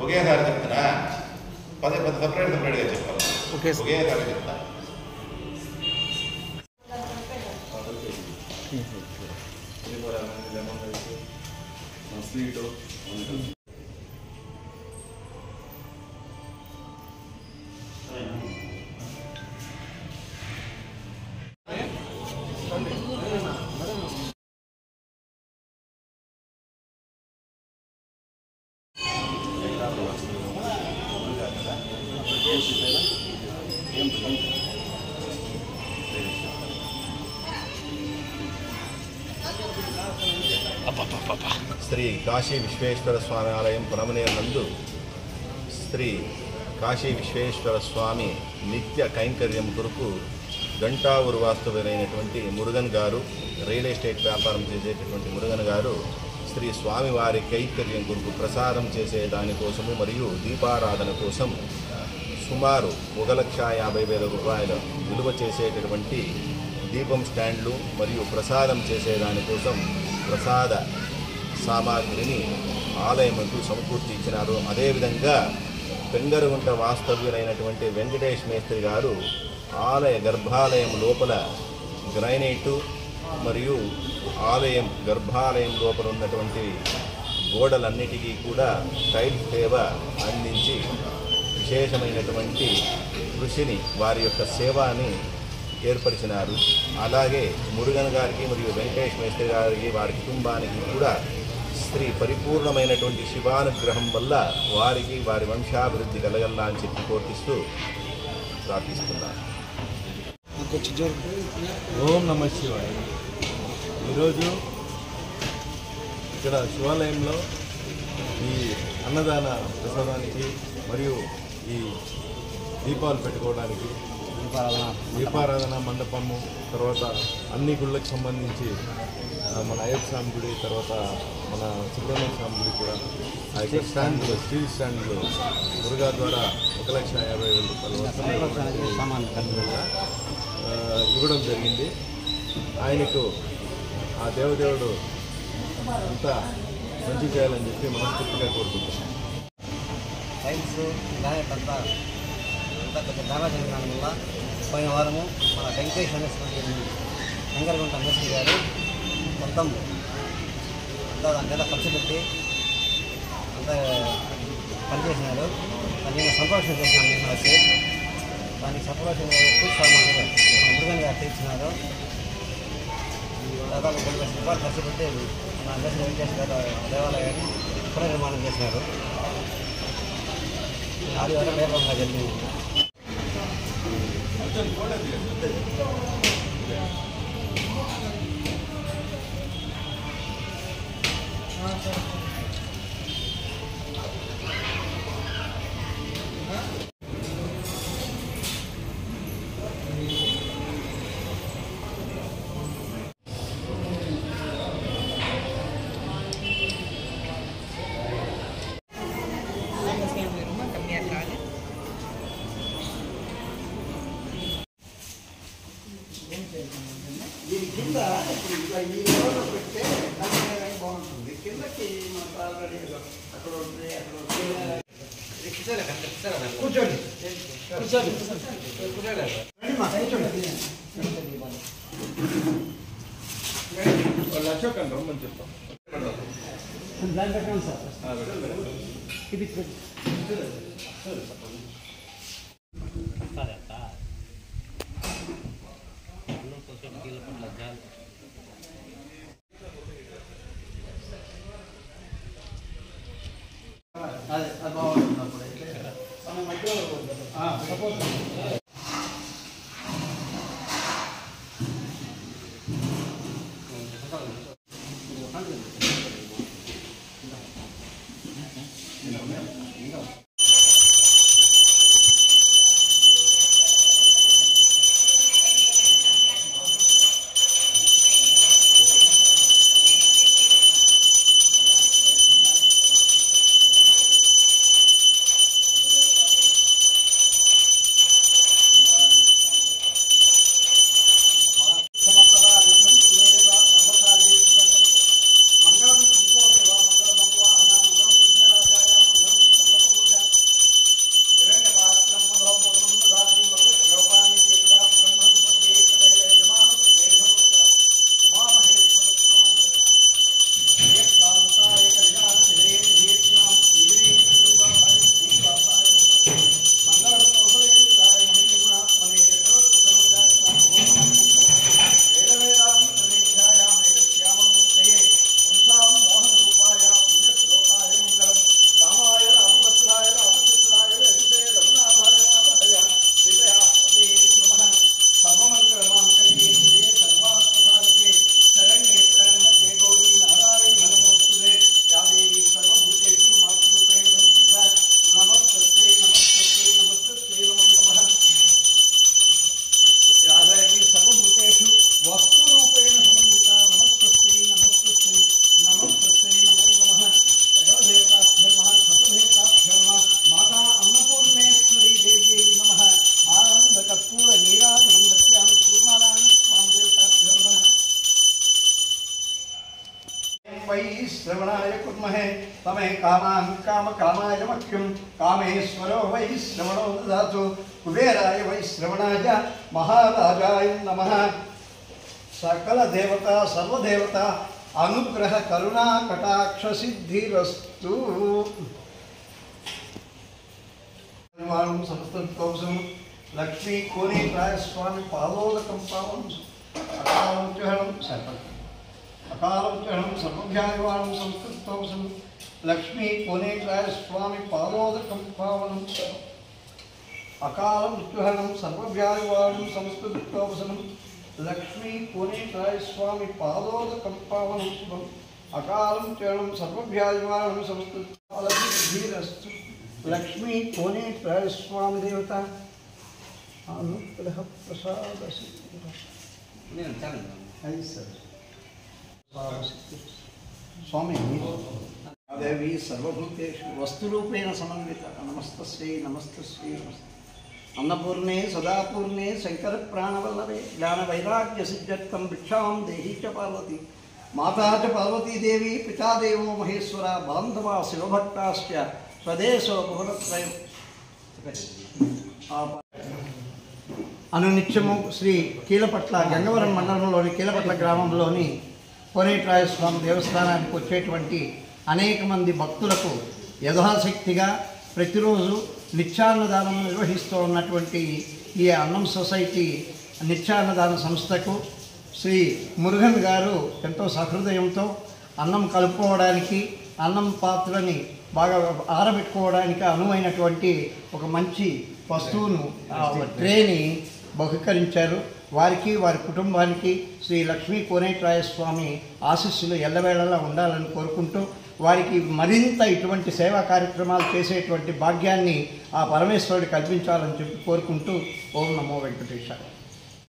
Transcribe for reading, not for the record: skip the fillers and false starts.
ఒకేసారి చెప్తున్నా, పదే పది సపరేట్గా చెప్పాలి. ఒకేసారి చెప్తా. స్వీటు శ్రీ కాశీ విశ్వేశ్వర స్వామి ఆలయం పునమనేరు నందు శ్రీ కాశీ విశ్వేశ్వర స్వామి నిత్య కైంకర్యం కొరకు గంటావూరు వాస్తవులైనటువంటి మురుగన్ గారు, రియల్ ఎస్టేట్ వ్యాపారం చేసేటటువంటి మురుగన్ గారు శ్రీ స్వామివారి కైంకర్యం కొరకు ప్రసాదం చేసే దానికోసము మరియు దీపారాధన కోసం సుమారు 1,50,000 రూపాయల విలువ చేసేటటువంటి దీపం స్టాండ్లు మరియు ప్రసాదం చేసేదానికోసం ప్రసాద సామాగ్రిని ఆలయముకు సమకూర్చి ఇచ్చినారు. అదేవిధంగా పెంగరగుంట వాస్తవ్యులైనటువంటి వెంకటేష్ మేస్త్రి గారు ఆలయ గర్భాలయం లోపల గ్రైనైటు మరియు ఆలయం గర్భాలయం లోపల ఉన్నటువంటి గోడలన్నిటికీ కూడా టైల్ సేవ అందించి విశేషమైనటువంటి కృషిని వారి యొక్క సేవని ఏర్పరిచినారు. అలాగే మురుగన్ గారికి మరియు వెంకటేష్ మేస్త్రి గారికి వారి కుటుంబానికి కూడా శ్రీ పరిపూర్ణమైనటువంటి శివానుగ్రహం వల్ల వారికి వారి వంశాభివృద్ధి కలగల్లా అని చెప్పి కోర్టిస్తూ ప్రార్థిస్తున్నారు. ఓం నమః శివాయ. ఈరోజు ఇక్కడ శివాలయంలో ఈ అన్నదాన ప్రసాదానికి మరియు ఈ దీపాలు పెట్టుకోవడానికి దీపారాధన మండపము, తర్వాత అన్ని గుళ్ళకి సంబంధించి మన అయ్యప్ప స్వామి గుడి, తర్వాత మన సుబ్రహ్మణ్య స్వామి గుడి కూడా ఆ యొక్క స్టాండ్లు, స్టీల్ స్టాండ్లు మురుగా ద్వారా 1,50,000 రూపాయలు ఇవ్వడం జరిగింది. ఆయనకు ఆ దేవదేవుడు అంతా మంచి చేయాలని చెప్పి మనస్ఫూర్తిగా కోరుకుంటున్నాం. టైల్స్ ఇలాగే పెద్ద కొంచెం డ్యామేజ్ అయిన దాని వల్ల పోయిన వారము మన వెంకటేష్ అనేటువంటి వెంకరగుంట మేస్త్రి గారు మొత్తం అంతా దాని మీద ఖర్చు పెట్టి అంతా పనిచేసినారు. దాన్ని సంతోషం చేసినాను నేను వచ్చి. దానికి సంతోషంగా పూర్తి సామాన్లు మురుగన్ గారు తీర్చినారు. దాదాపు 2 లక్షల రూపాయలు ఖర్చు పెట్టి మన మేస్త్రి వెంకటేష్ గారు దేవాలయాన్ని పునర్నిర్మాణం చేసినారు. ఆదివారం వేగంగా జరిగింది. దీని కింద ఇప్పుడు ఇట్లా ఈ లెవెల్లో పెడితే దాని బాగుంటుంది. కిందకి మనకు ఆల్రెడీ అక్కడ ఉంది, అక్కడ కూర్చోండి వాళ్ళు అశోక్ అని రమ్మని చెప్తాం. ఇది అదే అది బాగుంటుంది. అప్పుడు మన మధ్యలో సపోజ్ మంగళం కామాయ మఖ్యం కామేశ్వరో వై శ్రవణో దదాతు కుబేరాయ వై శ్రవణాయ మహారాజాయ నమః. సకల దేవత సర్వదేవత అనుగ్రహ కరుణా కటాక్ష సిద్ధిరస్తు. సంస్కృతం లక్ష్మీ కోనేట్రాయ స్వామి పాదోదకం పావనం అకాలం చహనం అకాలం చహనం సర్వభ్యాయవాణం సంస్కృతం లక్ష్మీ కోనేట్రాయ స్వామి పాదోదకం పావనం అకాలం చహనం సర్వభ్యాయవాణం సంస్కృతం లక్ష్మీ కోనేట్రాయ స్వామి పాదోదకం పావనం శుభం అకాలం చహనం సర్వభ్యాయవాణం సంస్కృతం లక్ష్మీ కోనేట్రాయ స్వామి దేవత అనుగ్రహ ప్రసాద స్వామి దేవి సర్వభూతేషు వస్తురూపేణ సమన్విత నమస్తస్యై నమస్తస్యై అన్నపూర్ణే సదాపూర్ణే శంకర ప్రాణవల్లభే జ్ఞాన వైరాగ్య సిద్ధ్యర్థం భిక్షాం దేహీ చ పార్వతి మాతా చ పార్వతీదేవి పితాదేవో మహేశ్వర బాంధవా శివభక్తాశ్చ స్వదేశో భువనత్రయం అనునిత్యము శ్రీ కీలపట్ల గంగవరం మండలంలోని కీలపట్ల గ్రామంలోని కోనేట్రాయ స్వామి దేవస్థానానికి వచ్చేటువంటి అనేక మంది భక్తులకు యథాశక్తిగా ప్రతిరోజు నిత్యాన్నదానం నిర్వహిస్తూ ఉన్నటువంటి ఈ అన్నం సొసైటీ నిత్యాన్నదాన సంస్థకు శ్రీ మురుగన్ గారు ఎంతో సహృదయంతో అన్నం కలుపుకోవడానికి అన్నం పాత్రని బాగా ఆరబెట్టుకోవడానికి అనువైనటువంటి ఒక మంచి వస్తువును ట్రేని బహుకరించారు. వారికి వారి కుటుంబానికి శ్రీ లక్ష్మీ కోనేట్రాయ స్వామి ఆశీస్సులు ఎల్లవేళలా ఉండాలని కోరుకుంటూ వారికి మరింత ఇటువంటి సేవా కార్యక్రమాలు చేసేటువంటి భాగ్యాన్ని ఆ పరమేశ్వరుడు కల్పించాలని చెప్పి కోరుకుంటూ ఓం నమో వెంకటేశాయ.